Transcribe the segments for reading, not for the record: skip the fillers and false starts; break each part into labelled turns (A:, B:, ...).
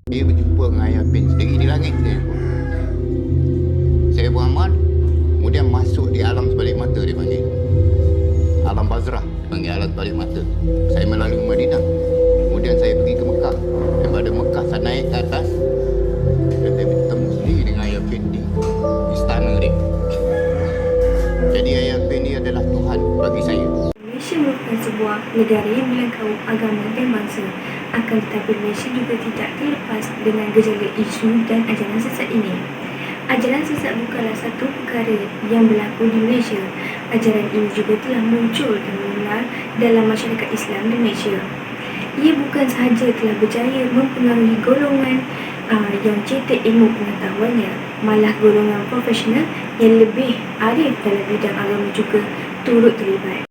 A: Dia berjumpa dengan ayah Pin sendiri di langit dia. Saya beramal, kemudian masuk di alam sebalik mata dia panggil. Alam Bazrah, panggil alam sebalik mata. Saya melalui Madinah. Kemudian saya pergi ke Mekah. Daripada Mekah saya naik ke atas dan saya bertemu sendiri dengan ayah Pin di istana dia. Jadi ayah Pin ni adalah Tuhan bagi saya.
B: Malaysia merupakan sebuah negara yang melengkapi agama dan bangsa. Akan tetapi Malaysia juga tidak terlepas dengan gejala isu dan ajaran sesat ini. Ajaran sesat bukanlah satu perkara yang berlaku di Malaysia. Ajaran ini juga telah muncul dan menular dalam masyarakat Islam di Malaysia. Ia bukan sahaja telah berjaya mempengaruhi golongan yang cetek ilmu pengetahuannya, malah golongan profesional yang lebih arif dalam bidang agama juga turut terlibat.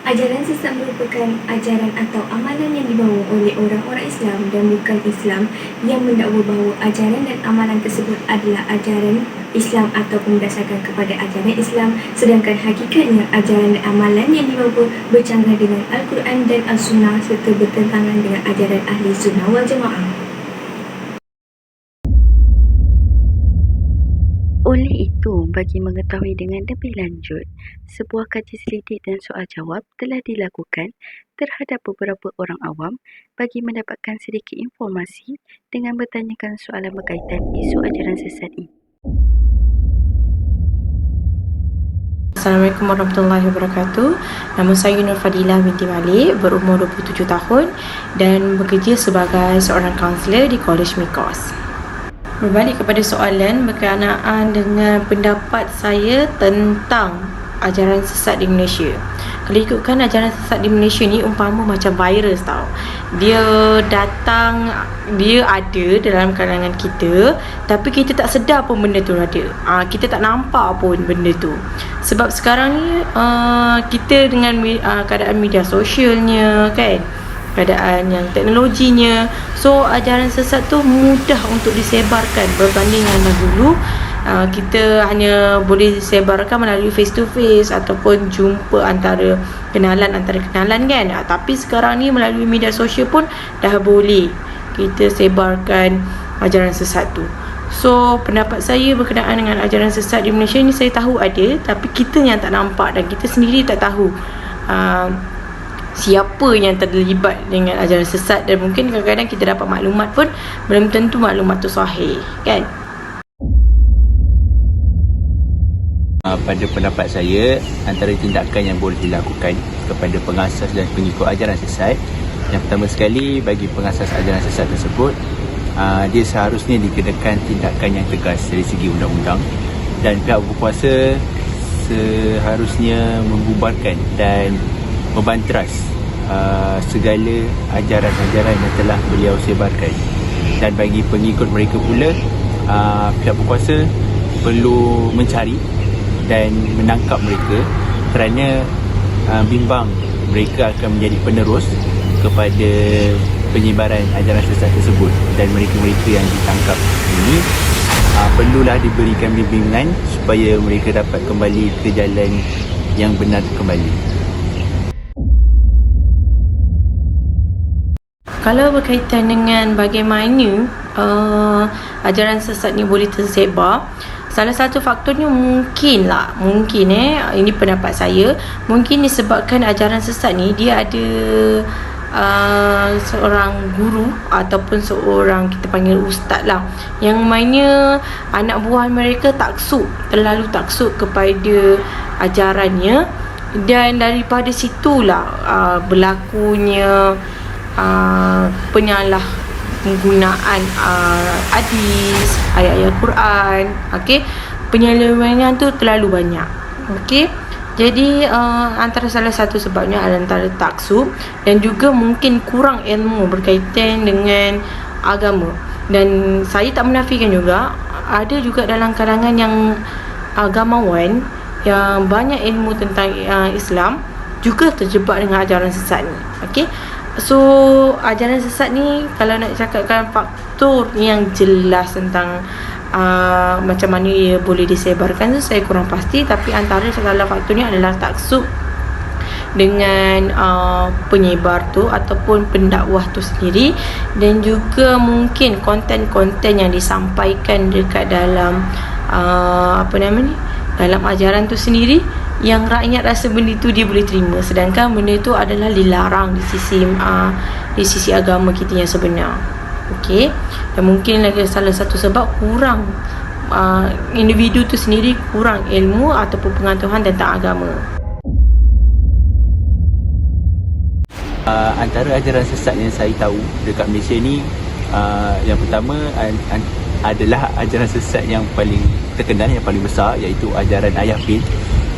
B: Ajaran sesat merupakan ajaran atau amalan yang dibawa oleh orang-orang Islam dan bukan Islam yang mendakwa bahawa ajaran dan amalan tersebut adalah ajaran Islam atau berdasarkan kepada ajaran Islam, sedangkan hakikatnya ajaran dan amalan yang dibawa bercanggah dengan Al-Quran dan As-Sunnah serta bertentangan dengan ajaran Ahli Sunnah wal Jamaah.
C: Oleh itu, bagi mengetahui dengan lebih lanjut, sebuah kaji selidik dan soal jawab telah dilakukan terhadap beberapa orang awam bagi mendapatkan sedikit informasi dengan bertanyakan soalan berkaitan isu ajaran sesat ini.
D: Assalamualaikum warahmatullahi wabarakatuh. Nama saya Nur Fadilah binti Malik, berumur 27 tahun dan bekerja sebagai seorang kaunselor di College Mikos. Berbalik kepada soalan berkenaan dengan pendapat saya tentang ajaran sesat di Malaysia. Kalau ikutkan ajaran sesat di Malaysia ni umpama macam virus tau. Dia datang, dia ada dalam kalangan kita, tapi kita tak sedar pun benda tu ada. Kita tak nampak pun benda tu. Sebab sekarang ni kita dengan keadaan media sosialnya kan, keadaan yang teknologinya, so ajaran sesat tu mudah untuk disebarkan berbanding dengan dulu. Kita hanya boleh sebarkan melalui face to face ataupun jumpa antara kenalan kan. Tapi sekarang ni melalui media sosial pun dah boleh kita sebarkan ajaran sesat tu. So pendapat saya berkenaan dengan ajaran sesat di Malaysia ni, saya tahu ada, tapi kita yang tak nampak dan kita sendiri tak tahu siapa yang terlibat dengan ajaran sesat, dan mungkin kadang-kadang kita dapat maklumat pun belum tentu maklumat tu sahih kan.
E: Pada pendapat saya, antara tindakan yang boleh dilakukan kepada pengasas dan pengikut ajaran sesat, yang pertama sekali, bagi pengasas ajaran sesat tersebut, dia seharusnya dikenakan tindakan yang tegas dari segi undang-undang, dan pihak berkuasa seharusnya membubarkan dan membantras segala ajaran-ajaran yang telah beliau sebarkan. Dan bagi pengikut mereka pula, pihak berkuasa perlu mencari dan menangkap mereka, kerana bimbang mereka akan menjadi penerus kepada penyebaran ajaran sesat tersebut. Dan mereka-mereka yang ditangkap ini perlulah diberikan bimbingan supaya mereka dapat kembali ke jalan yang benar kembali.
D: Kalau berkaitan dengan bagaimana ajaran sesat ni boleh tersebar, salah satu faktornya mungkin ini pendapat saya, mungkin disebabkan ajaran sesat ni dia ada seorang guru ataupun seorang, kita panggil ustaz lah, yang mana anak buah mereka terlalu taksub kepada ajarannya, dan daripada situlah berlakunya penyalah penggunaan hadis, ayat-ayat Quran, penyelewengan tu terlalu banyak. Jadi antara salah satu sebabnya adalah antara taksub dan juga mungkin kurang ilmu berkaitan dengan agama. Dan saya tak menafikan juga, ada juga dalam kalangan yang agamawan yang banyak ilmu tentang Islam juga terjebak dengan ajaran sesat ni. So ajaran sesat ni, kalau nak cakapkan faktor yang jelas tentang macam mana ia boleh disebarkan tu, saya kurang pasti. Tapi antara salah faktornya adalah taksub dengan penyebar tu ataupun pendakwah tu sendiri, dan juga mungkin konten-konten yang disampaikan dekat dalam dalam ajaran tu sendiri yang rakyat rasa benda tu dia boleh terima, sedangkan benda tu adalah dilarang di sisi agama kita yang sebenar. Okey, dan mungkin lagi salah satu sebab kurang individu tu sendiri kurang ilmu ataupun pengetahuan tentang agama.
E: Antara ajaran sesat yang saya tahu dekat Malaysia ni, yang pertama adalah ajaran sesat yang paling terkenal, yang paling besar, iaitu ajaran Ayah Pin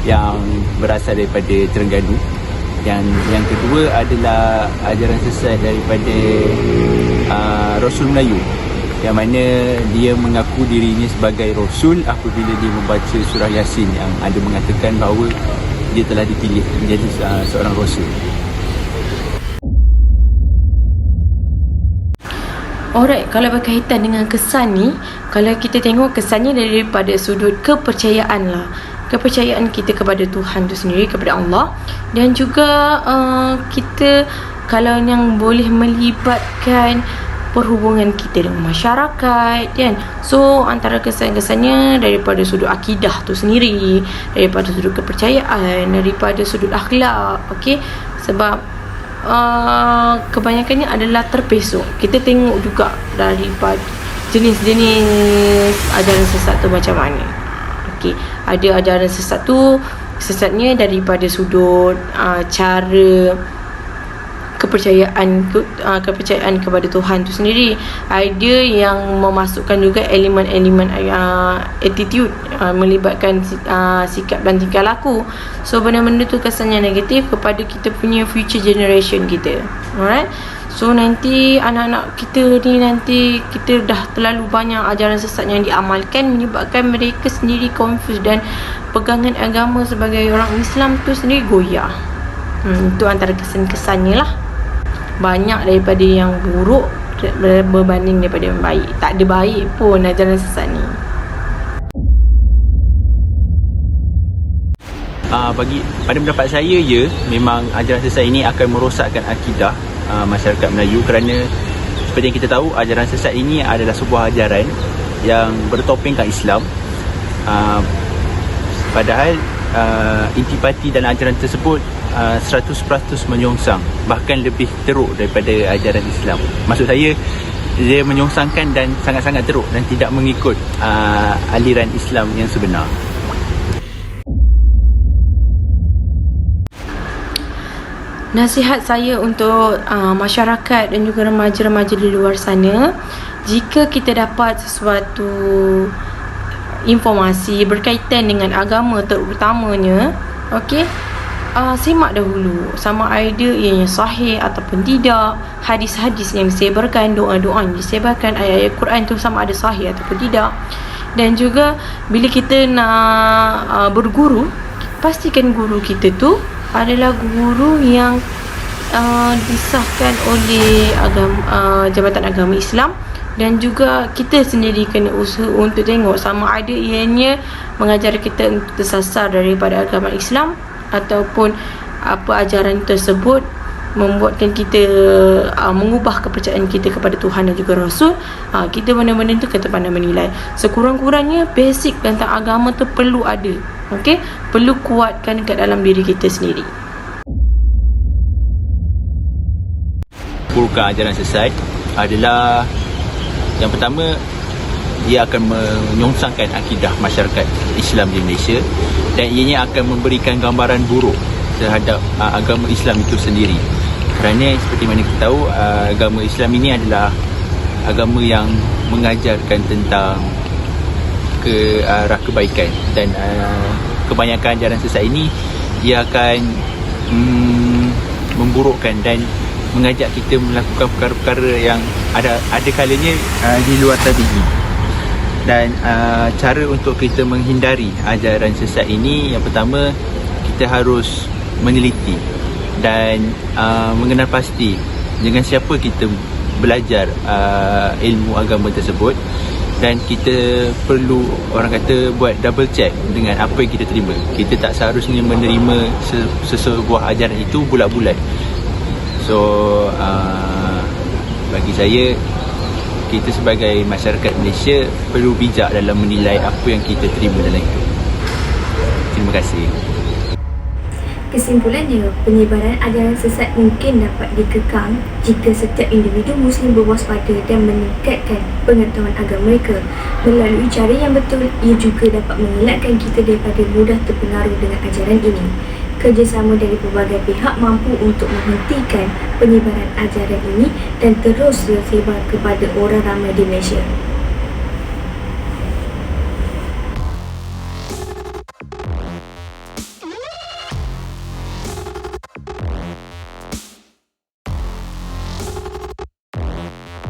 E: yang berasal daripada Terengganu. Yang kedua adalah ajaran sesat daripada Rasul Melayu, yang mana dia mengaku dirinya sebagai Rasul apabila dia membaca surah Yasin yang ada mengatakan bahawa dia telah dipilih menjadi seorang Rasul.
D: Alright, kalau berkaitan dengan kesan ni, kalau kita tengok kesannya daripada sudut kepercayaan lah, kepercayaan kita kepada Tuhan tu sendiri, kepada Allah, dan juga kita kalau yang boleh melibatkan perhubungan kita dengan masyarakat, kan. So antara kesan-kesannya daripada sudut akidah tu sendiri, daripada sudut kepercayaan, daripada sudut akhlak. Okey, sebab kebanyakannya adalah terpesong. Kita tengok juga daripada jenis-jenis ajaran sesat tu macam mana. Okey, ada ajaran sesat tu, sesatnya daripada sudut cara kepercayaan kepada Tuhan tu sendiri. Ada yang memasukkan juga elemen-elemen attitude, melibatkan sikap dan tingkah laku. So benda-benda tu kesannya negatif kepada kita punya future generation kita. Alright, so nanti anak-anak kita ni, nanti kita dah terlalu banyak ajaran sesat yang diamalkan, menyebabkan mereka sendiri confused dan pegangan agama sebagai orang Islam tu sendiri goyah. Itu antara kesan-kesannya lah. Banyak daripada yang buruk berbanding daripada yang baik. Tak ada baik pun ajaran sesat ni.
E: Pada pendapat saya, memang ajaran sesat ini akan merosakkan akidah masyarakat Melayu, kerana seperti yang kita tahu, ajaran sesat ini adalah sebuah ajaran yang bertopengkan Islam. Padahal intipati dalam ajaran tersebut 100% menyongsang, bahkan lebih teruk daripada ajaran Islam. Maksud saya, dia menyongsangkan dan sangat-sangat teruk dan tidak mengikut aliran Islam yang sebenar.
D: Nasihat saya untuk masyarakat dan juga remaja-remaja di luar sana, jika kita dapat sesuatu informasi berkaitan dengan agama terutamanya, okey, simak dahulu sama ada ianya sahih ataupun tidak, hadis-hadis yang disebarkan, doa-doa yang disebarkan, ayat-ayat Quran tu sama ada sahih ataupun tidak. Dan juga bila kita nak berguru, pastikan guru kita tu adalah guru yang disahkan oleh Jabatan Agama Islam. Dan juga kita sendiri kena usaha untuk tengok sama ada ianya mengajar kita untuk tersasar daripada agama Islam, ataupun apa ajaran tersebut membuatkan kita mengubah kepercayaan kita kepada Tuhan dan juga Rasul. Kita benda-benda tu kena pandai menilai. Sekurang-kurangnya basic tentang agama tu perlu ada. Okey, perlu kuatkan kat dalam diri kita sendiri.
E: Bukan ajaran sesat adalah, yang pertama, dia akan menyongsangkan akidah masyarakat Islam di Malaysia, dan ianya akan memberikan gambaran buruk terhadap agama Islam itu sendiri. Kerana seperti mana kita tahu, agama Islam ini adalah agama yang mengajarkan tentang ke arah kebaikan, dan kebanyakan ajaran sesat ini dia akan memburukkan dan mengajak kita melakukan perkara-perkara yang ada kalanya di luar tabi'i. Dan cara untuk kita menghindari ajaran sesat ini, yang pertama, kita harus meneliti dan mengenal pasti dengan siapa kita belajar ilmu agama tersebut, dan kita perlu, orang kata, buat double check dengan apa yang kita terima. Kita tak seharusnya menerima sesebuah ajaran itu bulat-bulat. So bagi saya, kita sebagai masyarakat Malaysia perlu bijak dalam menilai apa yang kita terima dalam hidup. Terima kasih.
B: Kesimpulannya, penyebaran ajaran sesat mungkin dapat dikekang jika setiap individu Muslim berwaspada dan meningkatkan pengetahuan agama mereka. Melalui cara yang betul, ia juga dapat mengelakkan kita daripada mudah terpengaruh dengan ajaran ini. Kerjasama dari pelbagai pihak mampu untuk menghentikan penyebaran ajaran ini dan terus tersebar kepada orang ramai di Malaysia.